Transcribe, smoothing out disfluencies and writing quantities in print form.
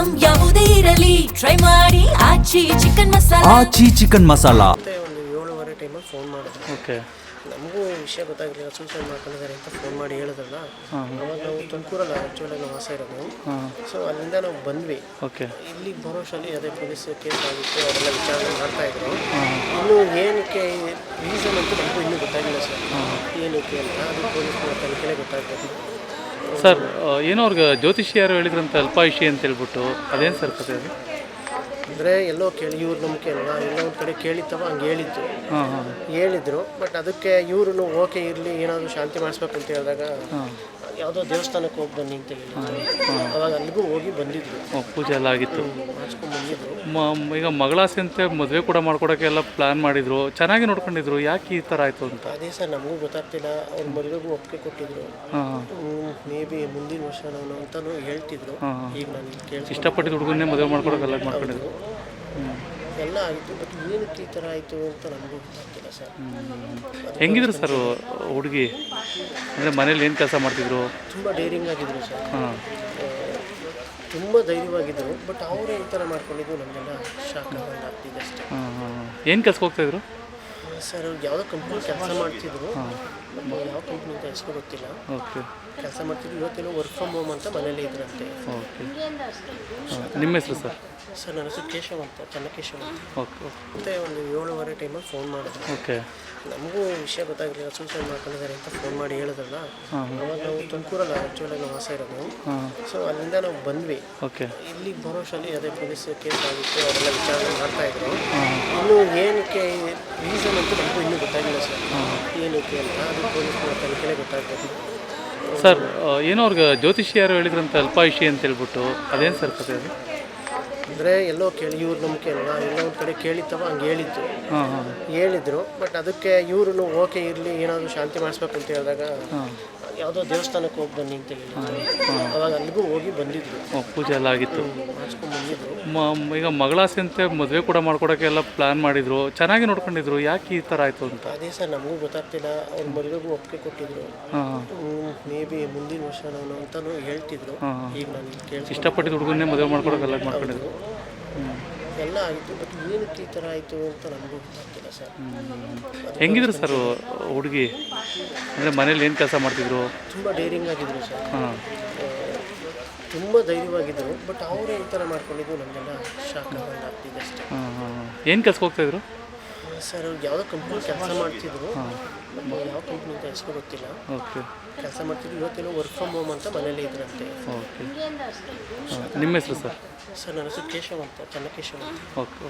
Item ಯಾವುದೇ ಇರಲಿ try ಮಾಡಿ ಆಚಿ ಚಿಕನ್ ಮಸಾಲಾ. ಆಚಿ ಚಿಕನ್ ಮಸಾಲಾ. ಮತ್ತೆ ಒಂದು 7:30 ಟೈಮಲ್ಲಿ ಫೋನ್ ಮಾಡಿದ್ರು. ಓಕೆ. ನಮಗೂ ವಿಷಯ ಗೊತ್ತಾಗಲಿಲ್ಲ, ಸೂಸೈಡ್ ಮಾಡ್ಕೊಂಡಿದ್ದಾರೆ ಅಂತ ಫೋನ್ ಮಾಡಿ ಹೇಳಿದ್ರಲ್ಲ. ಅವಾಗ ನಾವು ತುಮಕೂರಲ್ಲಿ ಆ್ಯಕ್ಚುಲಾಗಿ ನಾವು ವಾಸ ಇರೋದು. ಸೊ ಅಲ್ಲಿಂದ ನಾವು ಬಂದ್ವಿ. ಓಕೆ. ಇಲ್ಲಿಗೆ ಬರೋಷ್ಟರಲ್ಲಿ ಅದೇ ಪೊಲೀಸ್ ಕೇಸ್ ಆಗಿತ್ತು, ಅವರೆಲ್ಲ ವಿಚಾರಣೆ ಮಾಡ್ತಾಯಿದ್ರು. ಇನ್ನೂ ಏನಕ್ಕೆ ರೀಸನ್ ಅಂತೂ ನಮಗೂ ಇನ್ನೂ ಗೊತ್ತಾಗಿಲ್ಲ ಸರ್, ಏನಕ್ಕೆ ಅಂತ. ಅದು ಪೊಲೀಸ್ ತನಿಖೆನೇ ಗೊತ್ತಾಗಬೇಕು ಸರ್. ಏನೋ ಅವ್ರಿಗೆ ಜ್ಯೋತಿಷಿ ಯಾರು ಹೇಳಿದ್ರಂತ ಅಲ್ಪಾಯುಷಿ ಅಂತ ಹೇಳ್ಬಿಟ್ಟು, ಅದೇನು ಸರ್ ಕತೆ ಅದು? ಅಂದರೆ ಎಲ್ಲೋ ಕೇಳಿ ಇವ್ರು ನಂಬಿಕೆ ಅಲ್ಲ, ಎಲ್ಲೋ ಒಂದು ಕಡೆ ಕೇಳಿತ್ತವ ಹಂಗೆ ಹೇಳಿತ್ತು, ಹೇಳಿದ್ರು. ಬಟ್ ಅದಕ್ಕೆ ಇವ್ರು ಓಕೆ ಇರಲಿ, ಏನಾದರೂ ಶಾಂತಿ ಮಾಡಿಸ್ಬೇಕು ಅಂತ ಹೇಳಿದಾಗ ಯಾವುದೋ ದೇವಸ್ಥಾನಕ್ಕೆ ಹೋಗಿ ಬನ್ನಿ ಅಂತ ಹೇಳಿದ್ರು. ಅವಾಗ ಅಲ್ಲಿಗೂ ಹೋಗಿ ಬಂದಿದ್ರು, ಪೂಜೆ ಎಲ್ಲ ಆಗಿತ್ತು, ಮಾಡಿಸ್ಕೊಂಡು ಬಂದಿದ್ರು. ಈಗ ಮಗಳಾಸೆ ಅಂತ ಮದುವೆ ಕೂಡ ಮಾಡ್ಕೊಡೋಕ್ಕೆ ಎಲ್ಲ ಪ್ಲ್ಯಾನ್ ಮಾಡಿದ್ರು, ಚೆನ್ನಾಗಿ ನೋಡ್ಕೊಂಡಿದ್ರು. ಯಾಕೆ ಈ ಥರ ಆಯಿತು ಅಂತ ಅದೇ ಸರ್ ನಮಗೂ ಗೊತ್ತಾಗ್ತಿಲ್ಲ. ಅವ್ರ ಮದುವೆಗೂ ಒಪ್ಪಿಗೆ ಕೊಟ್ಟಿದ್ರು, ಮೇ ಬಿ ಮುಂದಿನ ವರ್ಷ ನಾನು ಅಂತಲೂ ಹೇಳ್ತಿದ್ರು. ಈಗ ನಾನು ಕೇಳಿ ಇಷ್ಟಪಟ್ಟಿದ್ದು ಹುಡುಗನ್ನೇ ಮದುವೆ ಮಾಡ್ಕೊಡೋಕೆಲ್ಲ ಮಾಡ್ಕೊಂಡಿದ್ರು ಎಲ್ಲ ಆಯಿತು. ಬಟ್ ಏನಕ್ಕೆ ಈ ಥರ ಆಯಿತು ಅಂತ ನಮಗೂ ಗೊತ್ತಾಗ್ತಿಲ್ಲ ಸರ್. ಹೆಂಗಿದ್ರು ಸರ್ ಹುಡುಗಿ? ಅಂದರೆ ಮನೇಲಿ ಏನು ಕೆಲಸ ಮಾಡ್ತಿದ್ರು? ತುಂಬ ಡೇರಿಂಗ್ ಆಗಿದ್ರು ಸರ್, ತುಂಬ ಧೈರ್ಯವಾಗಿದ್ದರು. ಬಟ್ ಅವರೇ ಈ ಥರ ಮಾಡ್ಕೊಂಡಿದ್ದು ನಮಗೆಲ್ಲ ಶಾಕ್ ಆಗ್ತಿದೆ ಅಷ್ಟೇ. ಏನು ಕೆಲ್ಸಕ್ಕೆ ಹೋಗ್ತಾಯಿದ್ರು ಸರ್? ಯಾವುದೋ ಕಂಪ್ನಿ ಕೆಲಸ ಮಾಡ್ತಿದ್ರು, ಯಾವ ಕಂಪ್ನಿ ಅಂತ ಹೆಸರು ಗೊತ್ತಿಲ್ಲ. ಓಕೆ. ಕೆಲಸ ಮಾಡ್ತಿದ್ರು. ಇವತ್ತೇನೋ ವರ್ಕ್ ಫ್ರಮ್ ಹೋಮ್ ಅಂತ ಮನೇಲಿ ಇದ್ರಂತೆ. ಓಕೆ. ನಿಮ್ಮ ಹೆಸರು ಸರ್? ಸರ್ ನನ್ನ ಹೆಸರು ಕೇಶವ್ ಅಂತ, ಚನ್ನಕೇಶವ್ ಅಂತ. ಓಕೆ. ಮತ್ತೆ ಒಂದು 7:30 ಟೈಮಲ್ಲಿ ಫೋನ್ ಮಾಡಿದ್ರು. ಓಕೆ. ನಮಗೂ ವಿಷಯ ಗೊತ್ತಾಗಲಿಲ್ಲ, ಸೂಸೈಡ್ ಮಾಡ್ಕೊಂಡಿದ್ದಾರೆ ಅಂತ ಫೋನ್ ಮಾಡಿ ಹೇಳಿದ್ರಲ್ಲ. ಅವಾಗ ನಾವು ತುಮಕೂರಲ್ಲಿ ಆ್ಯಕ್ಚುಲಾಗಿ ನಾವು ವಾಸ ಇರೋದು. ಸೊ ಅಲ್ಲಿಂದ ನಾವು ಬಂದ್ವಿ. ಓಕೆ. ಇಲ್ಲಿಗೆ ಬರೋಷ್ಟರಲ್ಲಿ ಅದೇ ಪೊಲೀಸ್ ಕೇಸ್ ಆಗಿತ್ತು, ಅವರೆಲ್ಲ ವಿಚಾರಣೆ ಮಾಡ್ತಾಯಿದ್ರು. ಇನ್ನೂ ಏನಕ್ಕೆ ರೀಸನ್ ಅಂತೂ ನಮಗೂ ಇನ್ನೂ ಗೊತ್ತಾಗಿಲ್ಲ ಸರ್, ಏನಕ್ಕೆ ಅಂತ. ಅದು ಪೊಲೀಸ್ ತನಿಖೆನೇ ಗೊತ್ತಾಗಬೇಕು ಸರ್. ಏನೋ ಅವ್ರಿಗೆ ಜ್ಯೋತಿಷಿ ಯಾರು ಹೇಳಿದ್ರಂತ ಅಲ್ಪಾಯುಷಿ ಅಂತ ಹೇಳ್ಬಿಟ್ಟು, ಅದೇನು ಸರ್ ಕತೆ ಅದು? ಅಂದರೆ ಎಲ್ಲೋ ಕೇಳಿ ಇವ್ರು ನಂಬಿಕೆ ಅಲ್ಲ, ಎಲ್ಲೋ ಒಂದು ಕಡೆ ಕೇಳಿತ್ತವ ಹಂಗೆ ಹೇಳಿತ್ತು, ಹೇಳಿದ್ರು. ಬಟ್ ಅದಕ್ಕೆ ಇವ್ರು ಓಕೆ ಇರಲಿ, ಏನಾದರೂ ಶಾಂತಿ ಮಾಡಿಸ್ಬೇಕು ಅಂತ ಹೇಳಿದಾಗ ಯಾವುದೋ ದೇವಸ್ಥಾನಕ್ಕೆ ಹೋಗಿ ಬನ್ನಿ ಅಂತ ಹೇಳಿದ್ರು. ಅವಾಗ ಅಲ್ಲಿಗೂ ಹೋಗಿ ಬಂದಿದ್ರು, ಪೂಜೆ ಎಲ್ಲ ಆಗಿತ್ತು, ಮಾಡಿಸ್ಕೊಂಡು ಬಂದಿದ್ರು. ಈಗ ಮಗಳಾಸೆ ಅಂತ ಮದುವೆ ಕೂಡ ಮಾಡ್ಕೊಡೋಕ್ಕೆ ಎಲ್ಲ ಪ್ಲ್ಯಾನ್ ಮಾಡಿದ್ರು, ಚೆನ್ನಾಗಿ ನೋಡ್ಕೊಂಡಿದ್ರು. ಯಾಕೆ ಈ ಥರ ಆಯಿತು ಅಂತ ಅದೇ ಸರ್ ನಮಗೂ ಗೊತ್ತಾಗ್ತಿಲ್ಲ. ಅವ್ರ ಮದುವೆಗೂ ಒಪ್ಪಿಗೆ ಕೊಟ್ಟಿದ್ರು, ಮೇ ಬಿ ಮುಂದಿನ ವರ್ಷ ನಾನು ಅಂತಲೂ ಹೇಳ್ತಿದ್ರು. ಈಗ ನಾನು ಕೇಳಿ ಇಷ್ಟಪಟ್ಟಿದ್ದು ಹುಡುಗನ್ನೇ ಮದುವೆ ಮಾಡ್ಕೊಡೋಕೆಲ್ಲ ಮಾಡ್ಕೊಂಡಿದ್ರು ಎಲ್ಲ ಆಯಿತು. ಬಟ್ ಏನಕ್ಕೆ ಈ ಥರ ಆಯಿತು ಅಂತ ನಮಗೂ ಗೊತ್ತಾಗ್ತಿಲ್ಲ ಸರ್. ಹೆಂಗಿದ್ರು ಸರ್ ಹುಡುಗಿ? ಅಂದರೆ ಮನೇಲಿ ಏನು ಕೆಲಸ ಮಾಡ್ತಿದ್ರು? ತುಂಬ ಡೇರಿಂಗ್ ಆಗಿದ್ರು ಸರ್, ತುಂಬ ಧೈರ್ಯವಾಗಿದ್ದರು. ಬಟ್ ಅವರೇ ಈ ಥರ ಮಾಡ್ಕೊಂಡಿದ್ದು ನಮಗೆಲ್ಲ ಶಾಕ್ ಆಗ್ತಿದೆ ಅಷ್ಟೇ. ಏನು ಕೆಲ್ಸಕ್ಕೆ ಹೋಗ್ತಾಯಿದ್ರು ಸರ್? ಯಾವುದೋ ಕಂಪ್ನಿ ಕೆಲಸ ಮಾಡ್ತಿದ್ರು, ಯಾವ ಕಂಪ್ನಿ ಅಂತ ಹೆಸರು ಗೊತ್ತಿಲ್ಲ. ಓಕೆ. ಕೆಲಸ ಮಾಡ್ತಿದ್ರು. ಇವತ್ತೇನೋ ವರ್ಕ್ ಫ್ರಮ್ ಹೋಮ್ ಅಂತ ಮನೇಲಿ ಇದ್ರಂತೆ. ಓಕೆ. ನಿಮ್ಮ ಹೆಸರು ಸರ್? ಸರ್ ನನ್ನ ಹೆಸರು ಕೇಶವ್ ಅಂತ, ಚನ್ನಕೇಶವ್ ಅಂತ. ಓಕೆ.